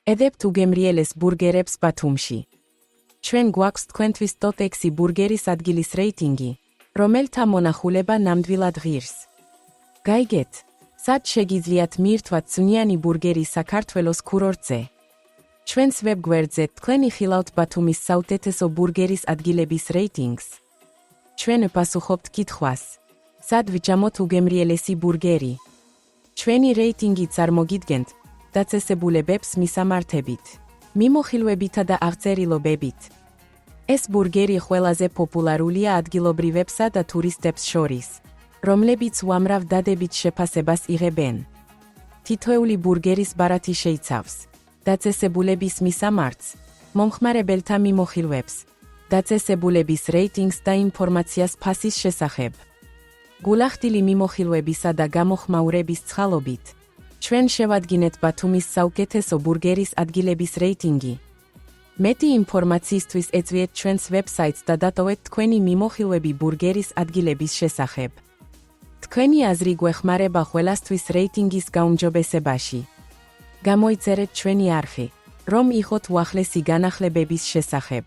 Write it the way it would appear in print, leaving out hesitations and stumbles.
ედებთ უგემრიელეს ბურგერებს ბათუმში. ჩვენ გვაქვს თქვენთვის ტოპ 6 ბურგერის ადგილის რეიტინგი, რომელთა მონახულება ნამდვილად ღირს. გაიგეთ, სად შეგიძლიათ მიირთვათ წვნიანი ბურგერი საქართველოს ქურორტზე. ჩვენს ვებგვერდზე თქვენ იხილავთ ბათუმის საუკეთესო ბურგერის ადგილების რეიტინგს. ჩვენ პასუხობთ კითხვას, სად ვიჭამოთ უგემრიელესი ბურგერი. ჩვენი რეიტინგი წარმოგიდგენთ დაწესებულებებს მისამართებით, მიმოხილვებითა და აღწერილობებით. ეს ბურგერი ყველაზე პოპულარულია ადგილობრივებსა და ტურისტებს შორის, რომლებიც უამრავ დადებით შეფასებას იღებენ. თითოეული ბურგერის ბარათი შეიცავს დაწესებულების მისამართს, მომხმარებელთა მიმოხილვებს, დაწესებულების რეიტინგს და ინფორმაციას ფასის შესახებ. გულახდილი მიმოხილვებისა და გამოხმაურების წყალობით, ჩვენ შევადგინეთ ბათუმის საუკეთესო ბურგერის ადგილების რეიტინგი. მეტი ინფორმაციისთვის ეწვიეთ ჩვენს ვებსაიტს და დატოვეთ თქვენი მიმოხილვები ბურგერის ადგილების შესახებ. თქვენი აზრი გვეხმარება ყველასთვის რეიტინგის გაუმჯობესებაში. გამოიწერეთ ჩვენი არხი, რომ იღოთ უახლესი განახლებების შესახებ.